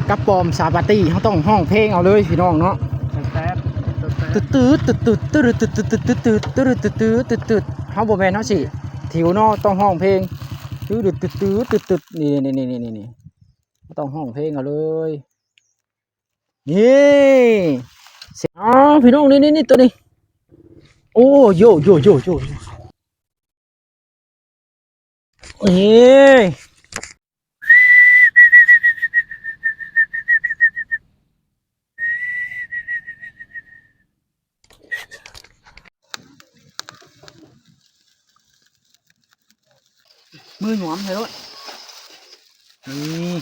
กระปอมซาปาตี้เขาต้องห้องเพลงเอาเลยพี่น้องเนาะตืดตืดตืดตืดตืดตืดตืดตืดตืดตืดตืดตืดตืดตืดเขาบอกแมนเขาสิถิวเนาะต้องห้องเพลงตืดตืดตืดตืดตืดนี่ต้องห้องเพลงเอาเลยนี่อ๋อพี่น้องนี่ตัวนี้โอ้โยนี่มือหนวมเลยนี่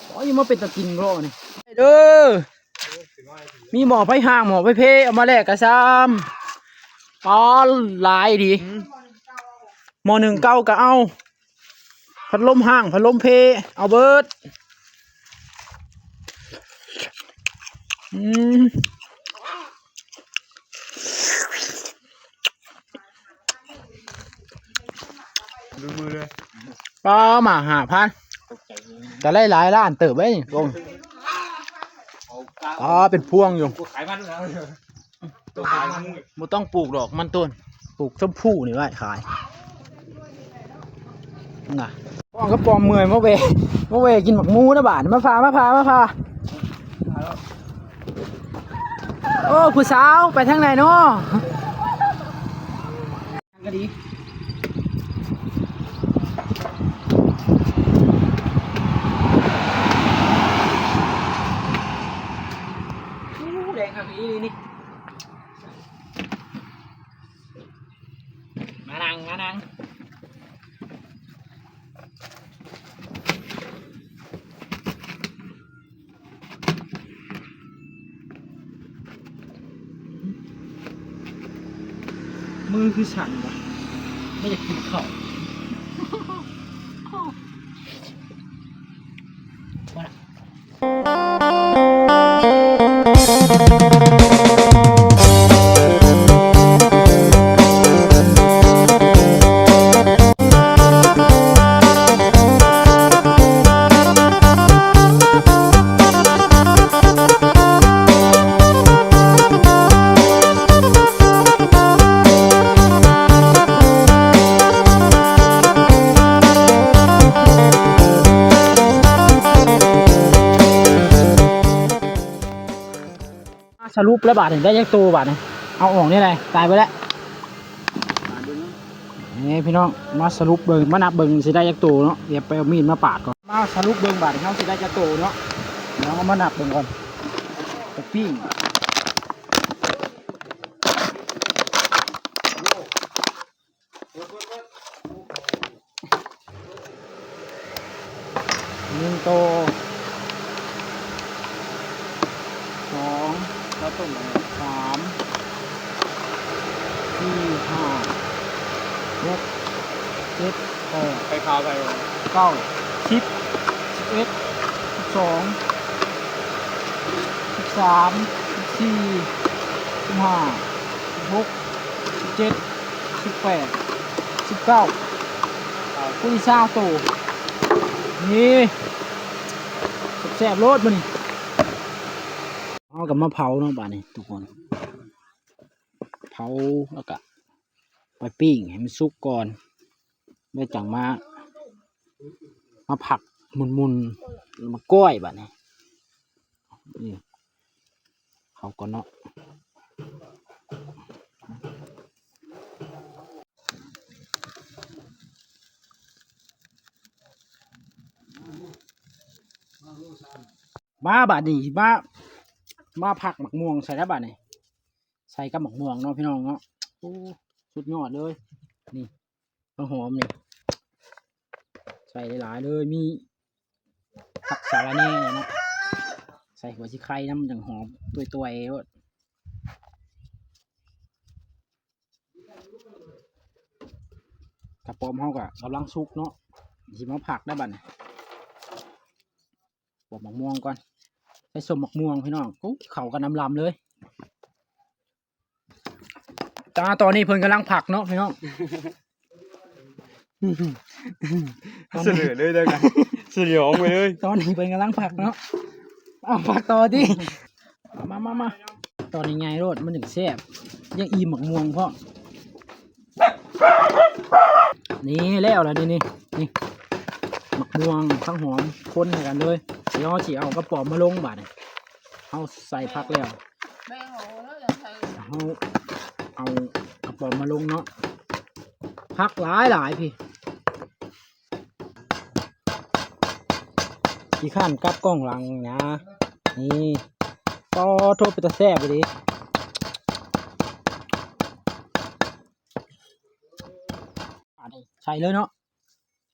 โอ้ยมาเป็นตะกินรอนี่เด้อมีหมอไปห่างหมอไปเพเอามาแลกกระซ้ำปอนลายดีหมอ1 เก้าก็เอาพัดลมห่างพัดลมเพเอาเบิร์ดดูมือเลยป้ามา5,000จะไล่หลายล้านเติบไว้ลงเป็นพวงอยู่ขายมันแล้วตัวขายมันไม่ต้องปลูกดอกมันต้นปลูกชมพู่นี่ไว้ขายน่ะป้องก็ปอมเมื่อยมะเวกินหมักมูนะบาทมาพาโอ้ผู้สาวไปทางไหนเนาะทางกะดีแดงครับนี่มานั่งมือคือสั่นวะไม่อยากกินข้าวสรุปแล้วบาทได้ยักตัวบาทเนี่ยเอาออกนี่เลยตายไปแล้วนี่พี่น้องมาสรุปเบิ่งมานับเบิ่งสิได้ยักตัวเนาะเดี๋ยวไปเอามีดมาปาดก่อนมาสรุปเบิ่งบาทเขาสิได้ยักตัวเนาะแล้วมานับเบิ่งก่อนตะปิ้ง1 ตัว 2แล้วต้น3 4 5 6 7 8ไปข่าวไป9 10 11 12 13 14 15 16 17 18 19ผู้ที่20ตัวนี่แซ่บๆโลดมานี่เอากับมาเผาเนาะบ้านนี้ทุกคนเผาแล้วก็ไปปิ้งให้มันสุกก่อนไม่จังมาผักมุนๆมาก้อยบ้านนี้นี่เขาก็เนาะมาบาดนี้มาผักหมักม่วงใส่ได้บาดนี้ใส่กับหมักม่วงเนาะพี่น้องเนาะโอ้สุดยอดเลยนี่ต้นหอมนี่ใส่หลายๆเลยมีผักสาระแหน่เนาะใส่หัวชิไข่น้ำจังหอมตัวเอวกระป๋อมเขากะกำลังสุกเนาะสิมาผักได้บาดนี้ปอกหมักม่วงก่อนใส่ส้มหมักม่วงพี่น้องเข้ากันน้ำลำเลยตอนนี้เพิ่นกำลังผักเนาะพี่น้อง เสนอเลยได้ไงสยองไปเลย ตอนนี้เป็นกำลังผักเนาะเอาผักต่อที่มาตอนนี้ไงโรดมันถึงแซ่บยังอีหมักม่วงพ่อนี่แล้วล่ะนี่หมักม่วงทั้งหอมคนให้กันเลยเดี๋ยวเราสิเอากระป๋อมมาลงบาดนี่เอาใส่ผักแล้วเอากระป๋อมมาลงเนาะผักหลายพี่ขี้ข้านกลับกล้องหลังนะนี่ก็โทษไปตะแซ่บไปดิใส่เลยเนาะ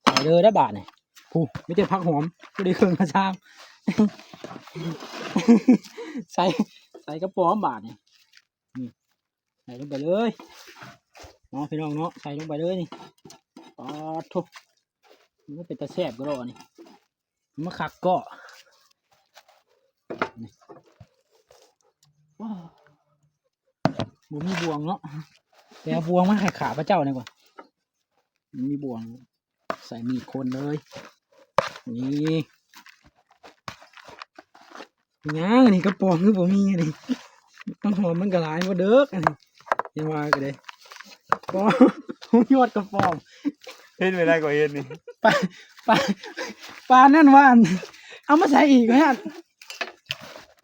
ใส่เลยได้บาทเนี่ยผู้ไม่เจอผักหอมก็ได้เครื่องกระชาม ใส่กระป๋อมบาทเนี่ยนี่ใส่ลงไปเลยเนาะพี่น้องเนาะใส่ลงไปเลยนี่ก็ทุบมันก็เป็นตะแซ่บก็รอนี่มาขักก็นี่ว้าวบุมีบวงเนาะแต่บวงมาให้ขาพระเจ้าดีกว่ามีบวงใส่มีดคนเลยนี่ยังนี่กระป๋องคือผมมีนี่ต้องหอมมันกระไรว่าเด้อยังว่ากันเลยป๋องยอดกระป๋อง เห็นไม่ได้ก็เห็นนี่ ปลานั่นว่าเอามาใส่อีกฮะ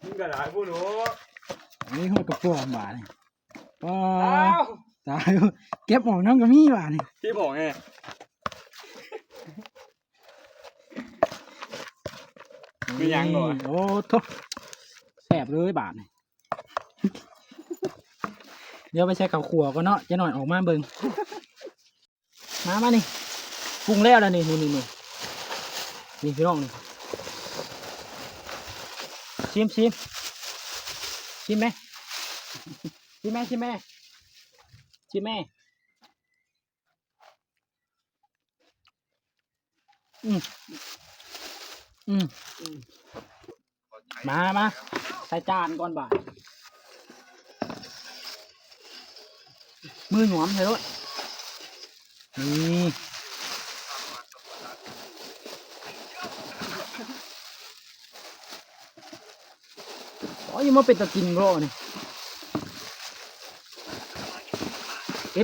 มึงกระดาษพูดหนู นี่หอดกระป๋องบาทนี่ตายเก็บออกน้ำกระมี่บาทนี่ ที่บอกไง มียังบ่ โอ้ทุกแซ่บเลยบาทนี่เดี๋ยวไปใช้ข้าวขัวก็เนาะจะหน่อยออกมาเบิ่งมานี่ปรุงแล้วนี่นี่พี่น้องนี่ชิมไหมชิมแม่มาใส่จานก่อนบ่ายมือหนวมใช่รถนี่อ๋อยังมาเป็นตะกินรอนี่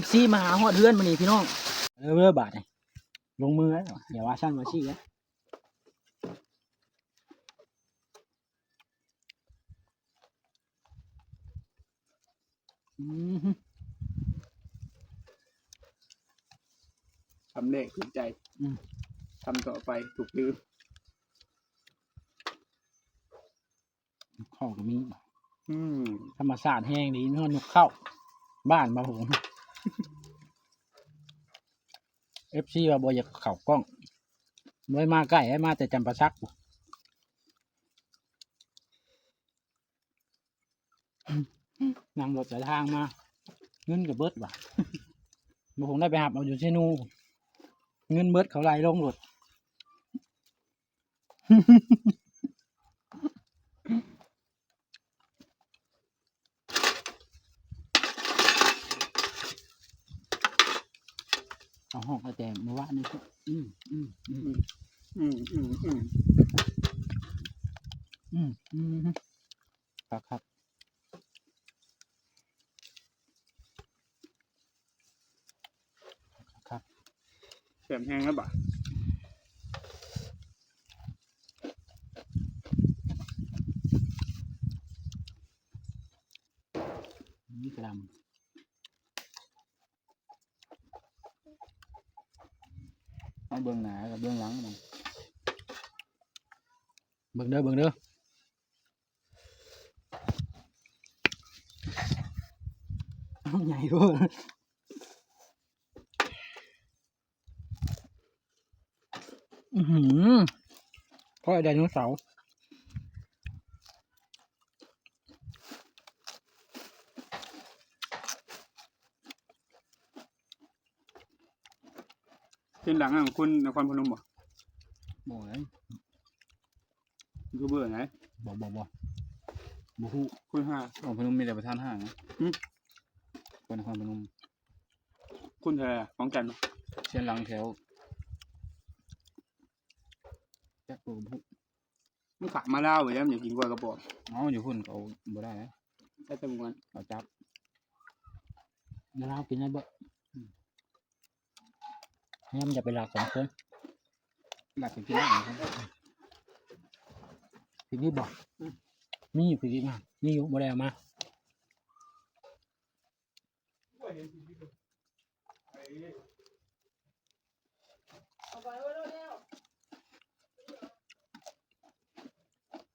FC มาหาฮอดเรือนมานี่พี่น้องเรื่อบาทนี่ลงมือแล้วอย่าว่าช่างว่าชี้นะทำเลขถูกใจทำต่อไปถูกลืม ข้อก็มี ม ธรรมศาสตร์แห้งดีนอนนกเข้าบ้านมาผม FC ว่าบ่อยากเข้ากล้องไม่มาใกล้ให้มาแต่จำปาสักนั่งรถสายทางมาเงินกับเบิดว่ะ บ่ผมได้ไปหับเอาอยู่เชนูเงินเบิดเขาไล่ลงรถ เอาห้องเอาแต่มาว่านี่ก็ครับแถมแห้งแล้วบ่ะ นี่กระดำเอาเบื้องหน้ากับเบื้องหลังมันเบื้องเด้อใหญ่เว้ยก้อยไดโนเสาร์ เส้นหลังของคุณนครพนมบ่ บ่ไหน ยูทูบเบอร์ไหน บ่ฮู้ คุณห้า ของพนมมีแต่ประธานห้างนะคนนครพนม คุณเธอของจันทร์ เส้นหลังแถว จักปูพุก มันขามาเล่าไปแล้วมันอยากกินกล้วยกระป๋อง อ๋ออยู่พุ่นเขาบ่ได้นะ ได้จำนวน เขาจับ เดี๋ยวเรากินได้บ่เนี่ยมันจะไปหลัก2 คน หลักเป็นกินได้เหมือนกัน พี่นี่บอกมีอยู่พี่นี่มามีอยู่บ่ได้เอามา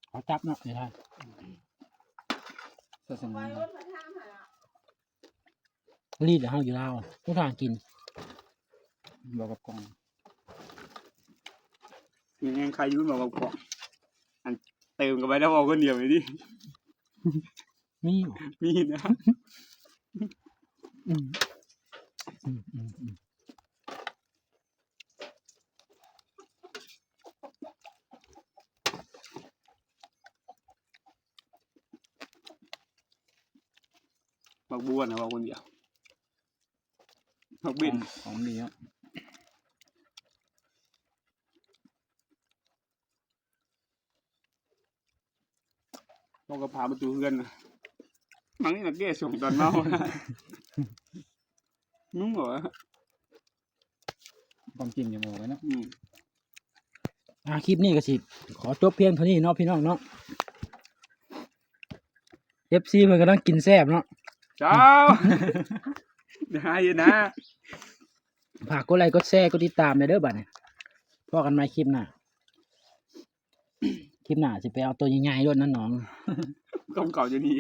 เขาจับเนาะเดี๋ยวท่าน ศาสนา รีดเดี๋ยวเฮาอยู่ลาวทุกทางกิน บอกกับกอง ยังไงใครยุ่งกับกระป๋องอันเติมกันไปแล้วเอาคนเดียวเลยดิ มีอยู่ มีนะ อืมอืมอืมอืม บักบัวนะว่าคนเดียวบักบิน ของดีเนาะ เราก็พาประตูเพื่อนนะมังนี่นักเก็ตส่งตอนเมานุ่งเหรอ ความจริงอย่างบอกไว้เนาะ คลิปนี้ก็สิขอจบเพียงเท่านี้เนาะพี่น้องเนาะ FC เพิ่นกำลังกินแซ่บเนาะ เจ้าได้ยินนะ ฝากกดไลค์กดแชร์กดติดตามเด้อบัดนี้พบกันใหม่คลิปหน้า คลิปหน้าสิไปเอาตัวใหญ่ๆด้วยนะน้อง กำเก่าจะดี